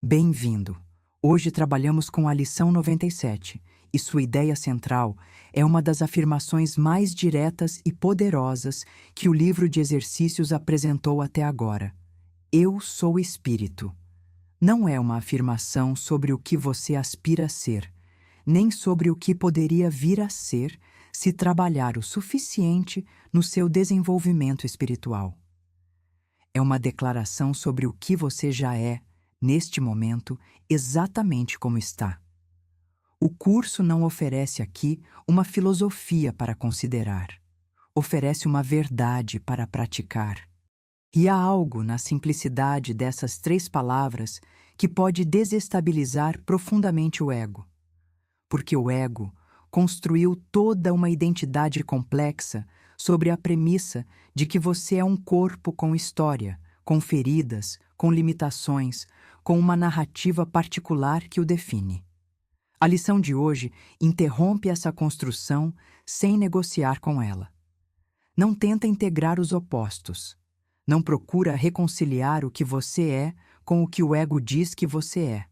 Bem-vindo! Hoje trabalhamos com a lição 97 e sua ideia central é uma das afirmações mais diretas e poderosas que o livro de exercícios apresentou até agora. Eu sou espírito. Não é uma afirmação sobre o que você aspira a ser, nem sobre o que poderia vir a ser se trabalhar o suficiente no seu desenvolvimento espiritual. É uma declaração sobre o que você já é, neste momento, exatamente como está. O curso não oferece aqui uma filosofia para considerar. Oferece uma verdade para praticar. E há algo na simplicidade dessas 3 palavras que pode desestabilizar profundamente o ego. Porque o ego construiu toda uma identidade complexa sobre a premissa de que você é um corpo com história, com feridas, com limitações, com uma narrativa particular que o define. A lição de hoje interrompe essa construção sem negociar com ela. Não tenta integrar os opostos. Não procura reconciliar o que você é com o que o ego diz que você é.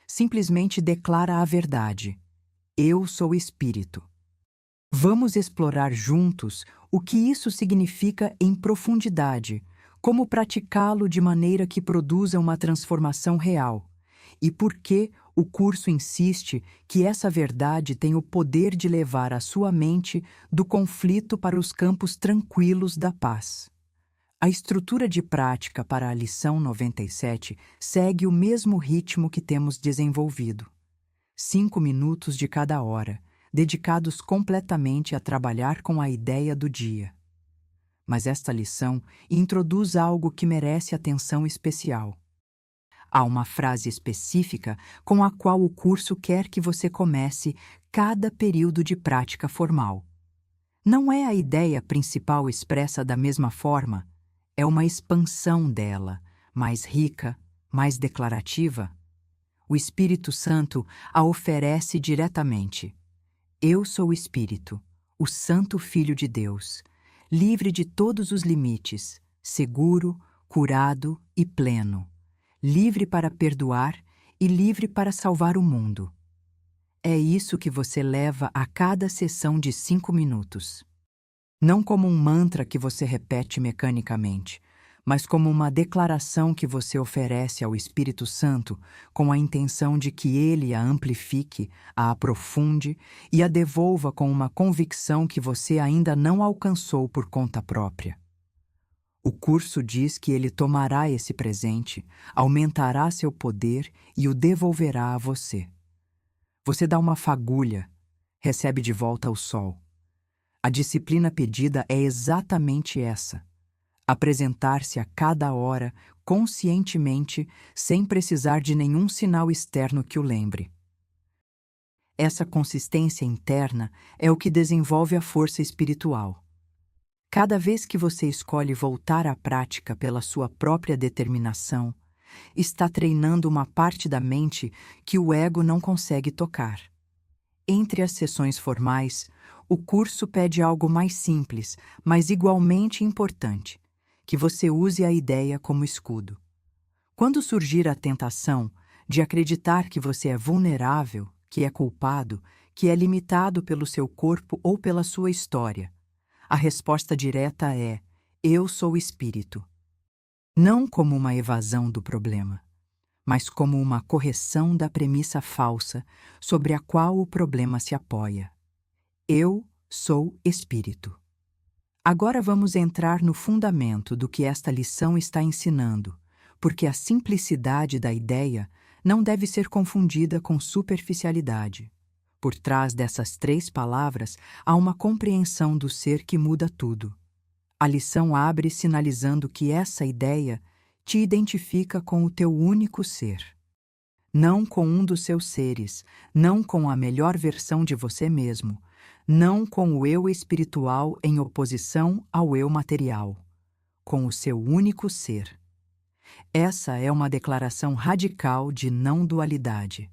Simplesmente declara a verdade. Eu sou espírito. Vamos explorar juntos o que isso significa em profundidade, como praticá-lo de maneira que produza uma transformação real, e por que o curso insiste que essa verdade tem o poder de levar a sua mente do conflito para os campos tranquilos da paz. A estrutura de prática para a lição 97 segue o mesmo ritmo que temos desenvolvido. 5 minutos de cada hora, dedicados completamente a trabalhar com a ideia do dia. Mas esta lição introduz algo que merece atenção especial. Há uma frase específica com a qual o curso quer que você comece cada período de prática formal. Não é a ideia principal expressa da mesma forma, é uma expansão dela, mais rica, mais declarativa. O Espírito Santo a oferece diretamente. Eu sou o Espírito, o Santo Filho de Deus, livre de todos os limites, seguro, curado e pleno, livre para perdoar e livre para salvar o mundo. É isso que você leva a cada sessão de 5 minutos. Não como um mantra que você repete mecanicamente, mas como uma declaração que você oferece ao Espírito Santo com a intenção de que ele a amplifique, a aprofunde e a devolva com uma convicção que você ainda não alcançou por conta própria. O curso diz que ele tomará esse presente, aumentará seu poder e o devolverá a você. Você dá uma fagulha, recebe de volta o sol. A disciplina pedida é exatamente essa. Apresentar-se a cada hora, conscientemente, sem precisar de nenhum sinal externo que o lembre. Essa consistência interna é o que desenvolve a força espiritual. Cada vez que você escolhe voltar à prática pela sua própria determinação, está treinando uma parte da mente que o ego não consegue tocar. Entre as sessões formais, o curso pede algo mais simples, mas igualmente importante, que você use a ideia como escudo. Quando surgir a tentação de acreditar que você é vulnerável, que é culpado, que é limitado pelo seu corpo ou pela sua história, a resposta direta é: eu sou espírito. Não como uma evasão do problema, mas como uma correção da premissa falsa sobre a qual o problema se apoia. Eu sou espírito. Agora vamos entrar no fundamento do que esta lição está ensinando, porque a simplicidade da ideia não deve ser confundida com superficialidade. Por trás dessas 3 palavras há uma compreensão do ser que muda tudo. A lição abre sinalizando que essa ideia te identifica com o teu único ser. Não com um dos seus seres, não com a melhor versão de você mesmo, não com o eu espiritual em oposição ao eu material, com o seu único ser. Essa é uma declaração radical de não-dualidade.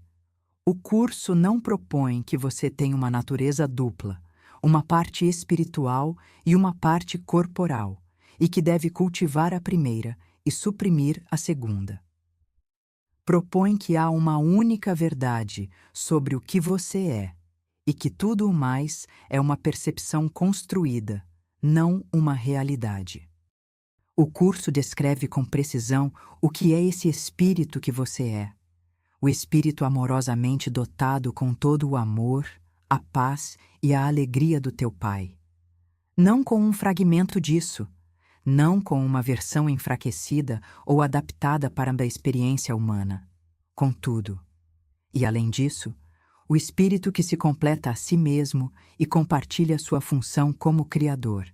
O curso não propõe que você tenha uma natureza dupla, uma parte espiritual e uma parte corporal, e que deve cultivar a primeira e suprimir a segunda. propõe que há uma única verdade sobre o que você é e que tudo o mais é uma percepção construída, não uma realidade. O curso descreve com precisão o que é esse espírito que você é. O espírito amorosamente dotado com todo o amor, a paz e a alegria do teu Pai. Não com um fragmento disso, não com uma versão enfraquecida ou adaptada para a experiência humana. Contudo, e além disso, o espírito que se completa a si mesmo e compartilha sua função como Criador.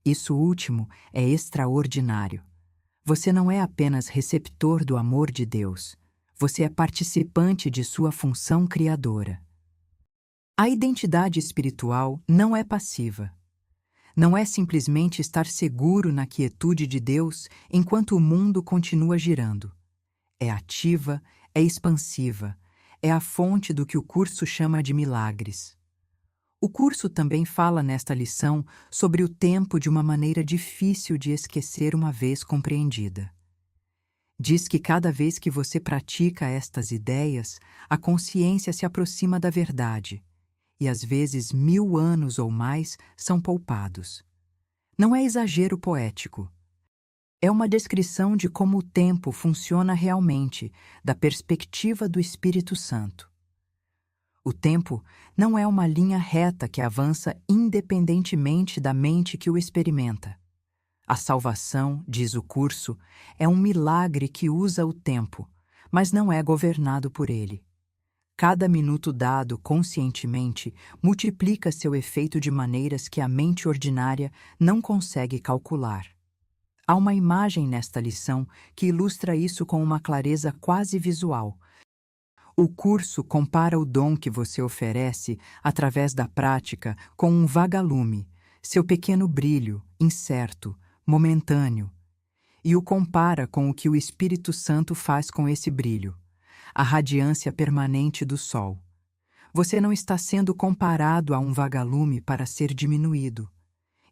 Isso último é extraordinário. Você não é apenas receptor do amor de Deus, você é participante de sua função criadora. A identidade espiritual não é passiva. Não é simplesmente estar seguro na quietude de Deus enquanto o mundo continua girando. É ativa, é expansiva, é a fonte do que o curso chama de milagres. O curso também fala nesta lição sobre o tempo de uma maneira difícil de esquecer uma vez compreendida. Diz que cada vez que você pratica estas ideias, a consciência se aproxima da verdade, e às vezes 1000 anos ou mais são poupados. Não é exagero poético. É uma descrição de como o tempo funciona realmente, da perspectiva do Espírito Santo. O tempo não é uma linha reta que avança independentemente da mente que o experimenta. A salvação, diz o curso, é um milagre que usa o tempo, mas não é governado por ele. Cada minuto dado conscientemente multiplica seu efeito de maneiras que a mente ordinária não consegue calcular. Há uma imagem nesta lição que ilustra isso com uma clareza quase visual. O curso compara o dom que você oferece através da prática com um vagalume, seu pequeno brilho, incerto, momentâneo, e o compara com o que o Espírito Santo faz com esse brilho, a radiância permanente do sol. Você não está sendo comparado a um vagalume para ser diminuído.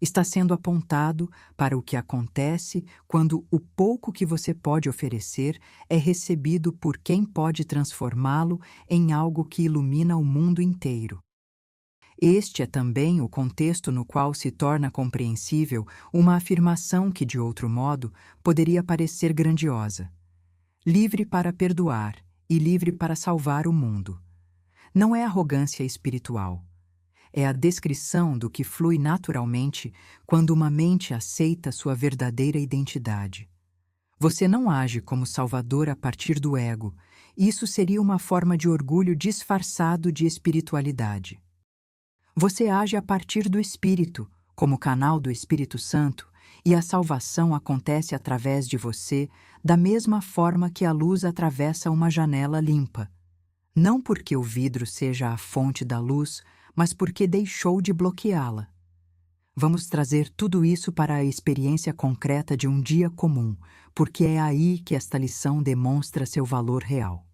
Está sendo apontado para o que acontece quando o pouco que você pode oferecer é recebido por quem pode transformá-lo em algo que ilumina o mundo inteiro. Este é também o contexto no qual se torna compreensível uma afirmação que, de outro modo, poderia parecer grandiosa. Livre para perdoar e livre para salvar o mundo. Não é arrogância espiritual. É a descrição do que flui naturalmente quando uma mente aceita sua verdadeira identidade. Você não age como salvador a partir do ego. Isso seria uma forma de orgulho disfarçado de espiritualidade. Você age a partir do Espírito, como canal do Espírito Santo, e a salvação acontece através de você da mesma forma que a luz atravessa uma janela limpa. Não porque o vidro seja a fonte da luz, mas porque deixou de bloqueá-la. Vamos trazer tudo isso para a experiência concreta de um dia comum, porque é aí que esta lição demonstra seu valor real.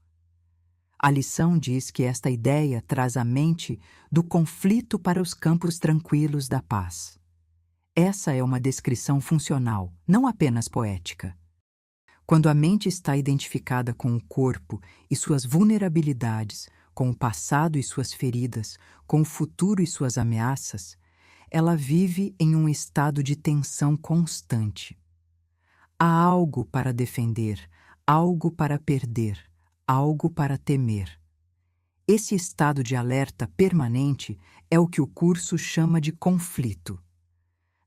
A lição diz que esta ideia traz a mente do conflito para os campos tranquilos da paz. Essa é uma descrição funcional, não apenas poética. Quando a mente está identificada com o corpo e suas vulnerabilidades, com o passado e suas feridas, com o futuro e suas ameaças, ela vive em um estado de tensão constante. Há algo para defender, algo para perder, algo para temer. Esse estado de alerta permanente é o que o curso chama de conflito.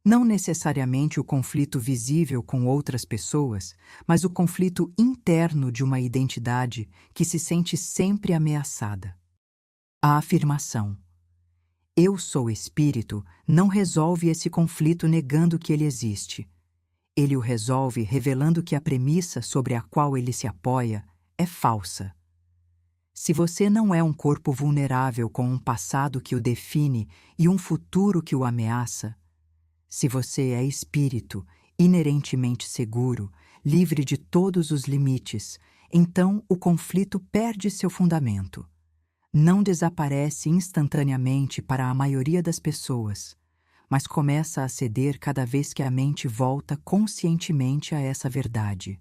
Não necessariamente o conflito visível com outras pessoas, mas o conflito interno de uma identidade que se sente sempre ameaçada. A afirmação "Eu sou espírito" não resolve esse conflito negando que ele existe. Ele o resolve revelando que a premissa sobre a qual ele se apoia é falsa. Se você não é um corpo vulnerável com um passado que o define e um futuro que o ameaça, se você é espírito, inerentemente seguro, livre de todos os limites, então o conflito perde seu fundamento. Não desaparece instantaneamente para a maioria das pessoas, mas começa a ceder cada vez que a mente volta conscientemente a essa verdade.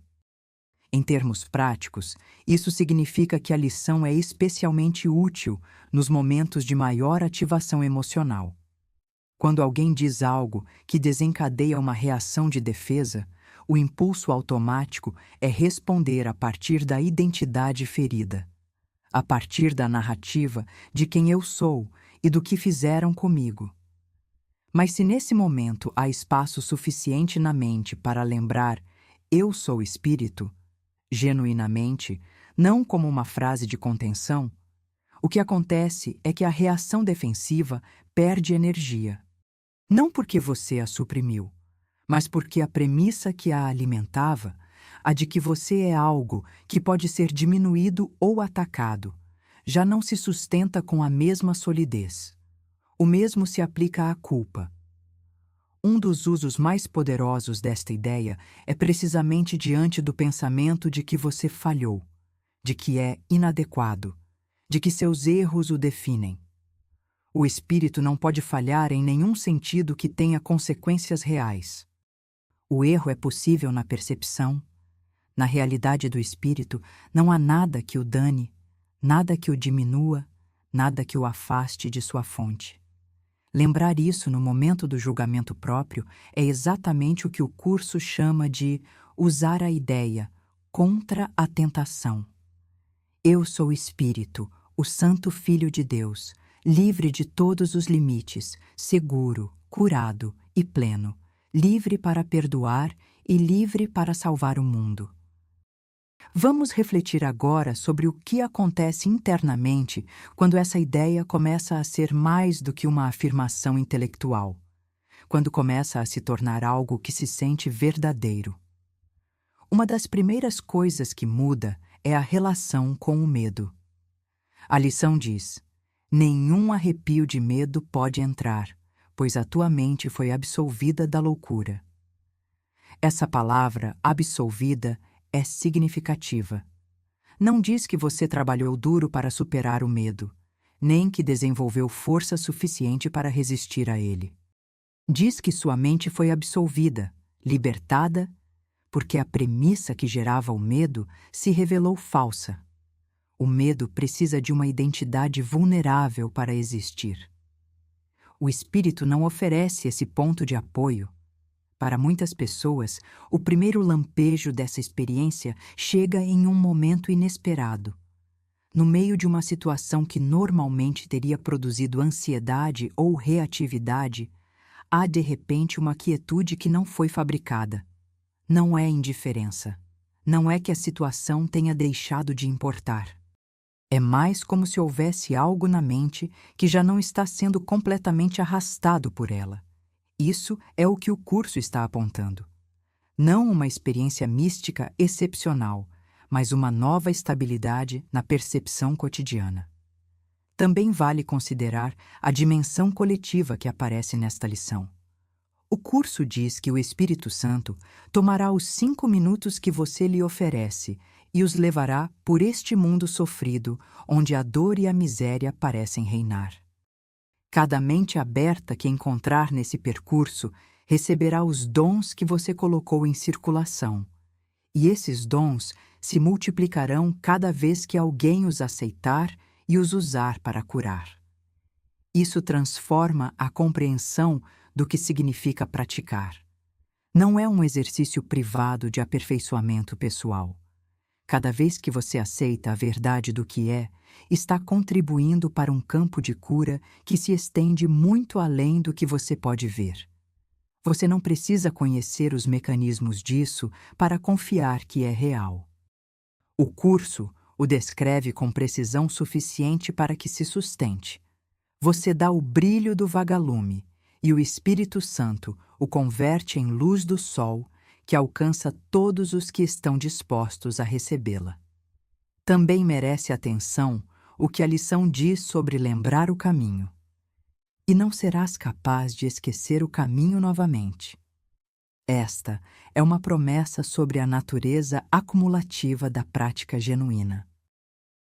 Em termos práticos, isso significa que a lição é especialmente útil nos momentos de maior ativação emocional. Quando alguém diz algo que desencadeia uma reação de defesa, o impulso automático é responder a partir da identidade ferida, a partir da narrativa de quem eu sou e do que fizeram comigo. Mas se nesse momento há espaço suficiente na mente para lembrar "eu sou espírito", genuinamente, não como uma frase de contenção, o que acontece é que a reação defensiva perde energia. Não porque você a suprimiu, mas porque a premissa que a alimentava, a de que você é algo que pode ser diminuído ou atacado, já não se sustenta com a mesma solidez. O mesmo se aplica à culpa. Um dos usos mais poderosos desta ideia é precisamente diante do pensamento de que você falhou, de que é inadequado, de que seus erros o definem. O espírito não pode falhar em nenhum sentido que tenha consequências reais. O erro é possível na percepção. Na realidade do espírito, não há nada que o dane, nada que o diminua, nada que o afaste de sua fonte. Lembrar isso no momento do julgamento próprio é exatamente o que o curso chama de usar a ideia contra a tentação. Eu sou espírito, o Santo Filho de Deus, livre de todos os limites, seguro, curado e pleno, livre para perdoar e livre para salvar o mundo. Vamos refletir agora sobre o que acontece internamente quando essa ideia começa a ser mais do que uma afirmação intelectual, quando começa a se tornar algo que se sente verdadeiro. Uma das primeiras coisas que muda é a relação com o medo. A lição diz: nenhum arrepio de medo pode entrar, pois a tua mente foi absolvida da loucura. Essa palavra, absolvida, é significativa. Não diz que você trabalhou duro para superar o medo, nem que desenvolveu força suficiente para resistir a ele. Diz que sua mente foi absolvida, libertada, porque a premissa que gerava o medo se revelou falsa. O medo precisa de uma identidade vulnerável para existir. O espírito não oferece esse ponto de apoio. Para muitas pessoas, o primeiro lampejo dessa experiência chega em um momento inesperado. No meio de uma situação que normalmente teria produzido ansiedade ou reatividade, há de repente uma quietude que não foi fabricada. Não é indiferença. Não é que a situação tenha deixado de importar. É mais como se houvesse algo na mente que já não está sendo completamente arrastado por ela. Isso é o que o curso está apontando. Não uma experiência mística excepcional, mas uma nova estabilidade na percepção cotidiana. Também vale considerar a dimensão coletiva que aparece nesta lição. O curso diz que o Espírito Santo tomará os 5 minutos que você lhe oferece e os levará por este mundo sofrido, onde a dor e a miséria parecem reinar. Cada mente aberta que encontrar nesse percurso receberá os dons que você colocou em circulação, e esses dons se multiplicarão cada vez que alguém os aceitar e os usar para curar. Isso transforma a compreensão do que significa praticar. Não é um exercício privado de aperfeiçoamento pessoal. Cada vez que você aceita a verdade do que é, está contribuindo para um campo de cura que se estende muito além do que você pode ver. Você não precisa conhecer os mecanismos disso para confiar que é real. O curso o descreve com precisão suficiente para que se sustente. Você dá o brilho do vagalume e o Espírito Santo o converte em luz do sol que alcança todos os que estão dispostos a recebê-la. Também merece atenção o que a lição diz sobre lembrar o caminho. E não serás capaz de esquecer o caminho novamente. Esta é uma promessa sobre a natureza acumulativa da prática genuína.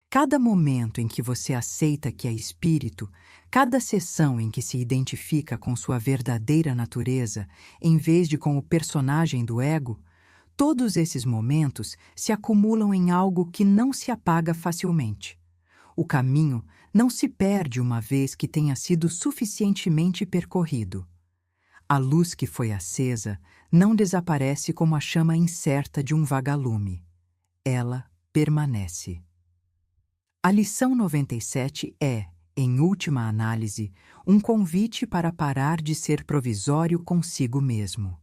Cada momento em que você aceita que é espírito, cada sessão em que se identifica com sua verdadeira natureza, em vez de com o personagem do ego, Todos esses momentos se acumulam em algo que não se apaga facilmente. O caminho não se perde uma vez que tenha sido suficientemente percorrido. A luz que foi acesa não desaparece como a chama incerta de um vagalume. Ela permanece. A lição 97 é, em última análise, um convite para parar de ser provisório consigo mesmo.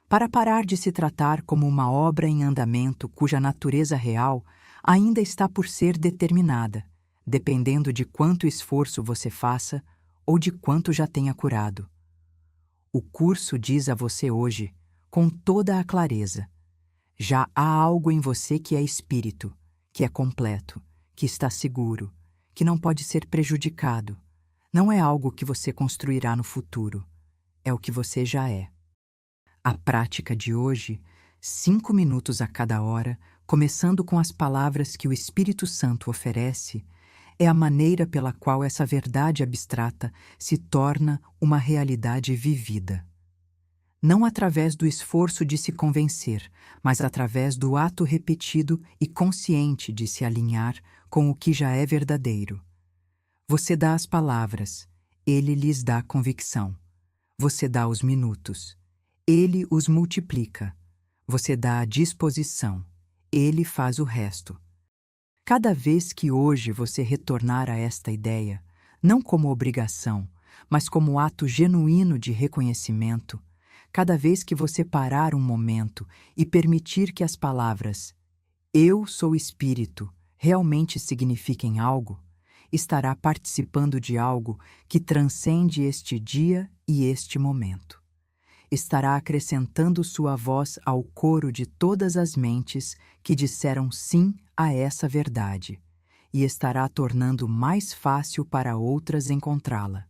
Para parar de se tratar como uma obra em andamento cuja natureza real ainda está por ser determinada, dependendo de quanto esforço você faça ou de quanto já tenha curado. O curso diz a você hoje, com toda a clareza: já há algo em você que é espírito, que é completo, que está seguro, que não pode ser prejudicado. Não é algo que você construirá no futuro, é o que você já é. A prática de hoje, 5 minutos a cada hora, começando com as palavras que o Espírito Santo oferece, é a maneira pela qual essa verdade abstrata se torna uma realidade vivida. Não através do esforço de se convencer, mas através do ato repetido e consciente de se alinhar com o que já é verdadeiro. Você dá as palavras, ele lhes dá convicção. Você dá os minutos, ele os multiplica. Você dá a disposição, ele faz o resto. Cada vez que hoje você retornar a esta ideia, não como obrigação, mas como ato genuíno de reconhecimento, cada vez que você parar um momento e permitir que as palavras "eu sou espírito" realmente signifiquem algo, estará participando de algo que transcende este dia e este momento. Estará acrescentando sua voz ao coro de todas as mentes que disseram sim a essa verdade, e estará tornando mais fácil para outras encontrá-la.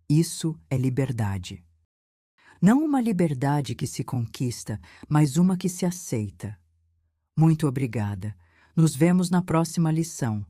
Isso é liberdade. Não uma liberdade que se conquista, mas uma que se aceita. Muito obrigada. Nos vemos na próxima lição.